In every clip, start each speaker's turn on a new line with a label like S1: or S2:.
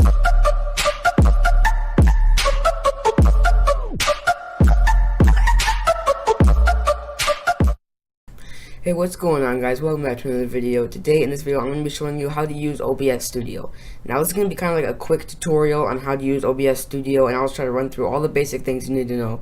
S1: Hey, what's going on, guys? Welcome back to another video. Today in this video I'm going to be showing you how to use OBS Studio. Now this is going to be kind of like a quick tutorial on how to use OBS Studio, and I'll try to run through all the basic things you need to know.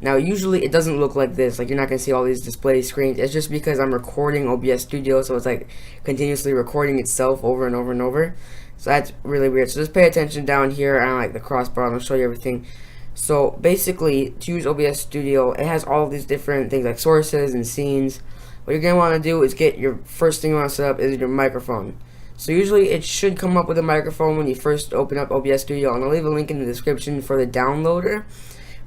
S1: Now usually it doesn't look like this, like you're not going to see all these display screens. It's just because I'm recording OBS Studio, so it's like continuously recording itself over and over and over. So that's really weird. So just pay attention down here on like the crossbar, and I'll show you everything. So basically, to use OBS Studio, it has all these different things like sources and scenes. What you're going to want to do is get your first thing you want to set up is your microphone. So usually it should come up with a microphone when you first open up OBS Studio, and I'll leave a link in the description for the downloader.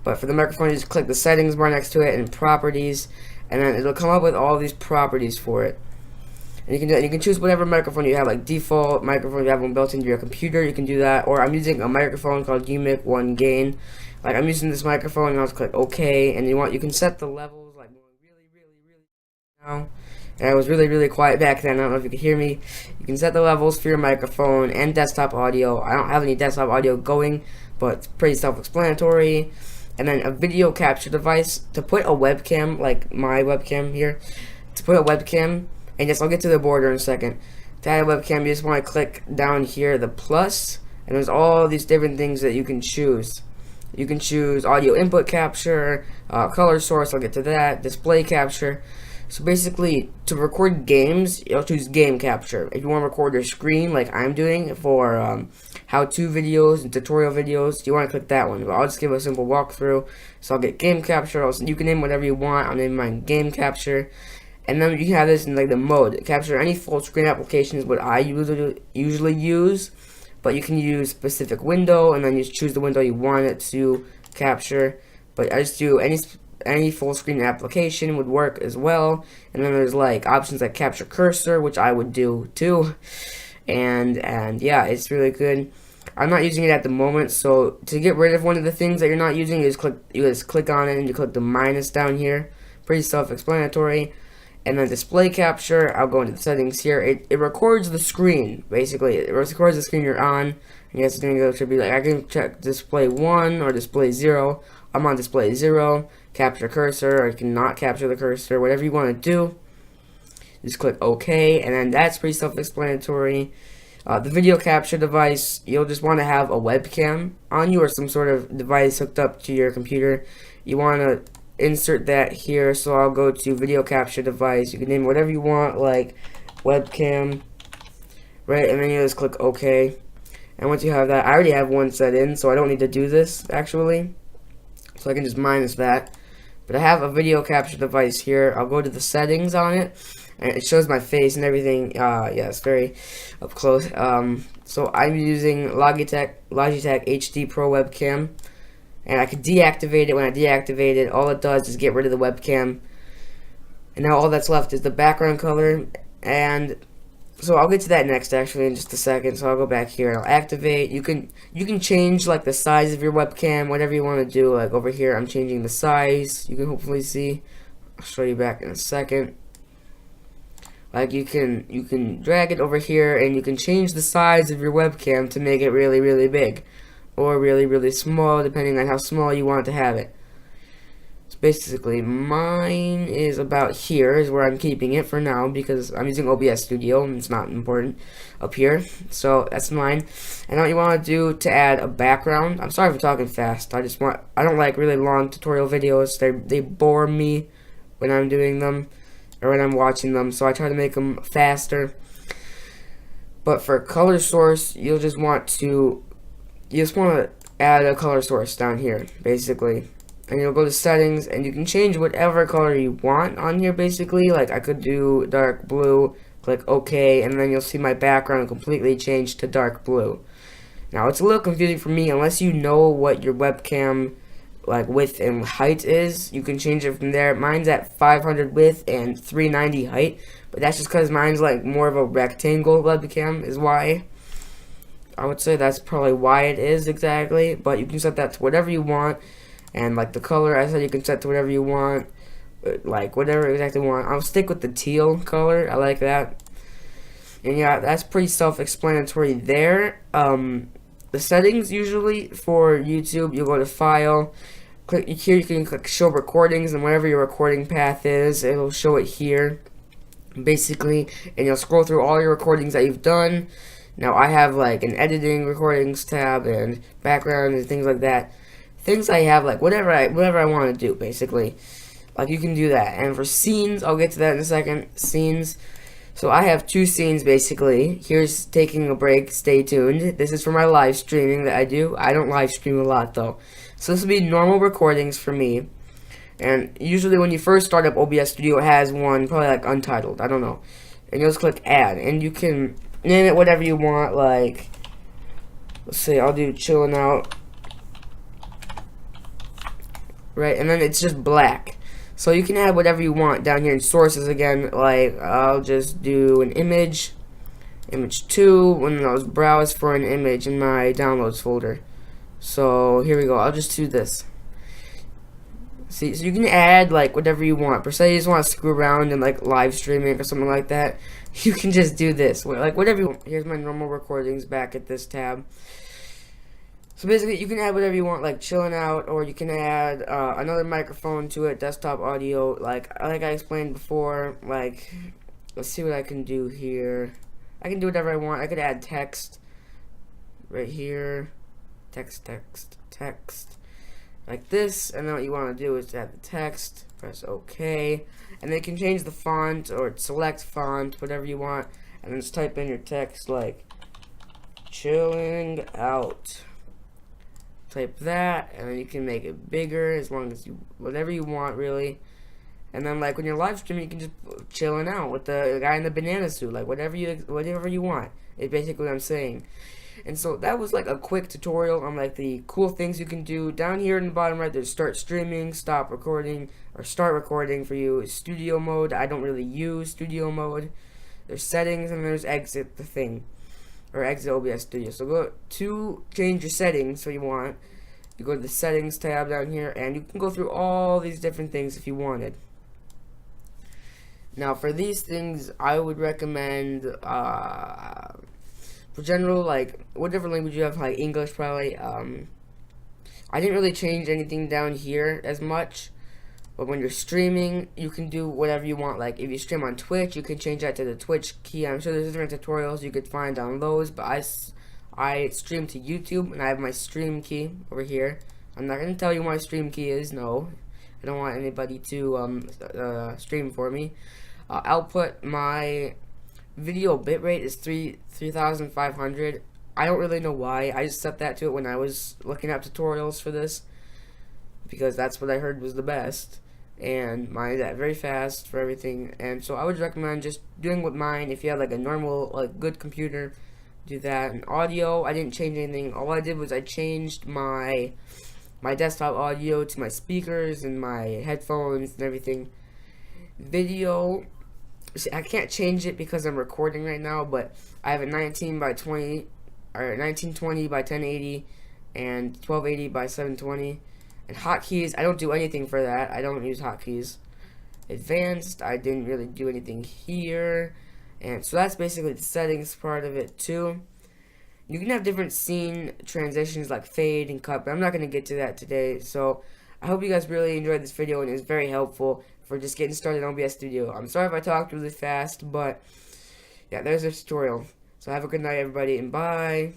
S1: But for the microphone, you just click the settings bar next to it and properties, and then it'll come up with all these properties for it. And you can choose whatever microphone you have, like default microphone. If you have one built into your computer, you can do that. Or I'm using a microphone called UMIC 1 Gain. Like I'm using this microphone, and I'll just click OK, and you can set the levels like really now. And I was really quiet back then. I don't know if you could hear me. You can set the levels for your microphone and desktop audio. I don't have any desktop audio going, but it's pretty self-explanatory. And then a video capture device to put a webcam, like my webcam here, to put a webcam, and yes, I'll get to the border in a second. To add a webcam, you just want to click down here, the plus, and there's all these different things that you can choose. You can choose audio input capture, color source, I'll get to that, display capture. So basically, to record games, you'll choose game capture. If you want to record your screen like I'm doing for how-to videos and tutorial videos, you want to click that one. But I'll just give a simple walkthrough. So I'll get game capture. You can name whatever you want. I'll name mine game capture. And then you can have this in like the mode. Capture any full screen application is what I usually use. But you can use specific window, and then you choose the window you want it to capture. But I just do any full screen application would work as well. And then there's like options like capture cursor, which I would do too. And yeah, it's really good. I'm not using it at the moment, so to get rid of one of the things that you're not using, you just click on it and you click the minus down here. Pretty self-explanatory. And then display capture, I'll go into the settings here. It records the screen, basically. It records the screen you're on. And yes, it's going to go to be like, I can check display 1 or display 0. I'm on display 0. Capture cursor, or you can not capture the cursor, whatever you want to do. Just click OK, and then that's pretty self-explanatory. The video capture device, you'll just want to have a webcam on you or some sort of device hooked up to your computer. You want to insert that here, so I'll go to video capture device. You can name whatever you want, like webcam, right? And then you just click OK. And once you have that, I already have one set in, so I don't need to do this actually. So I can just minus that. But I have a video capture device here. I'll go to the settings on it, and it shows my face and everything. Yeah, it's very up close. So I'm using Logitech HD Pro webcam, and I can deactivate it. When I deactivate it, all it does is get rid of the webcam, and now all that's left is the background color. And so I'll get to that next, actually, in just a second. So I'll go back here and I'll activate. You can change like the size of your webcam, whatever you want to do. Like over here, I'm changing the size. You can hopefully see. I'll show you back in a second. Like you can drag it over here, and you can change the size of your webcam to make it really big, or really small, depending on how small you want to have it. Basically, mine is about here is where I'm keeping it for now, because I'm using OBS Studio and it's not important up here. So that's mine. And what you want to do to add a background, I'm sorry for talking fast, I don't like really long tutorial videos. They bore me when I'm doing them or when I'm watching them, so I try to make them faster. But for color source, you just want to add a color source down here, basically. And you'll go to settings, and you can change whatever color you want on here, basically. Like I could do dark blue, click OK, and then you'll see my background completely change to dark blue. Now it's a little confusing for me unless you know what your webcam like width and height is. You can change it from there. Mine's at 500 width and 390 height, but that's just because mine's like more of a rectangle webcam is why. I would say that's probably why it is exactly, but you can set that to whatever you want. And like the color, I said you can set to whatever you want, like whatever exactly you want. I'll stick with the teal color. I like that. And yeah, that's pretty self-explanatory there. the settings usually for YouTube, you go to File, click here, you can click Show Recordings, and whatever your recording path is, it'll show it here, basically, and you'll scroll through all your recordings that you've done. Now I have like an editing recordings tab and background and things like that. Things I have, like whatever I want to do, basically. Like you can do that. And for scenes, I'll get to that in a second. Scenes. So I have 2 scenes basically. Here's taking a break. Stay tuned. This is for my live streaming that I do. I don't live stream a lot though. So this will be normal recordings for me. And usually when you first start up OBS Studio, it has one, probably like untitled. I don't know. And you'll just click add. And you can name it whatever you want. Like, let's say I'll do chilling out. Right, and then it's just black. So you can add whatever you want down here in sources again. Like, I'll just do an image 2, when I was browse for an image in my downloads folder. So here we go. I'll just do this. See, so you can add like whatever you want. Per se, you just want to screw around and like live streaming or something like that. You can just do this, like whatever you want. Here's my normal recordings back at this tab. So basically, you can add whatever you want, like chilling out, or you can add another microphone to it, desktop audio, like I explained before. Like, let's see what I can do here. I can do whatever I want. I could add text right here, text, like this. And then what you want to do is add the text. Press OK, and then you can change the font or select font, whatever you want, and then just type in your text like chilling out. Type that, and then you can make it bigger as long as you, whatever you want really. And then like when you're live streaming, you can just chilling out with the guy in the banana suit, like whatever you want. It's basically what I'm saying. And so that was like a quick tutorial on like the cool things you can do. Down here in the bottom right, there's start streaming, stop recording, or start recording for you. Studio mode, I don't really use studio mode. There's settings, and there's exit the thing, or exit OBS Studio. So go to change your settings. So you go to the settings tab down here, and you can go through all these different things if you wanted. Now for these things, I would recommend for general, like whatever language you have, like English probably. I didn't really change anything down here as much. But when you're streaming, you can do whatever you want. Like if you stream on Twitch, you can change that to the Twitch key. I'm sure there's different tutorials you could find on those, but I stream to YouTube, and I have my stream key over here. I'm not gonna tell you what my stream key is. No, I don't want anybody to stream for me. Output, my video bitrate is 3,500. I don't really know why. I just set that to it when I was looking up tutorials for this, because that's what I heard was the best. And mine's at very fast for everything, and so I would recommend just doing with mine. If you have like a normal, like good computer, do that. And audio, I didn't change anything. All I did was I changed my desktop audio to my speakers and my headphones and everything. Video, see, I can't change it because I'm recording right now, but I have a 19 by 20 or 1920 by 1080 and 1280 by 720. And hotkeys, I don't do anything for that. I don't use hotkeys. Advanced, I didn't really do anything here. And so that's basically the settings part of it too. You can have different scene transitions like fade and cut, but I'm not going to get to that today. So I hope you guys really enjoyed this video, and it was very helpful for just getting started on OBS Studio. I'm sorry if I talked really fast, but yeah, there's a tutorial. So have a good night, everybody, and bye.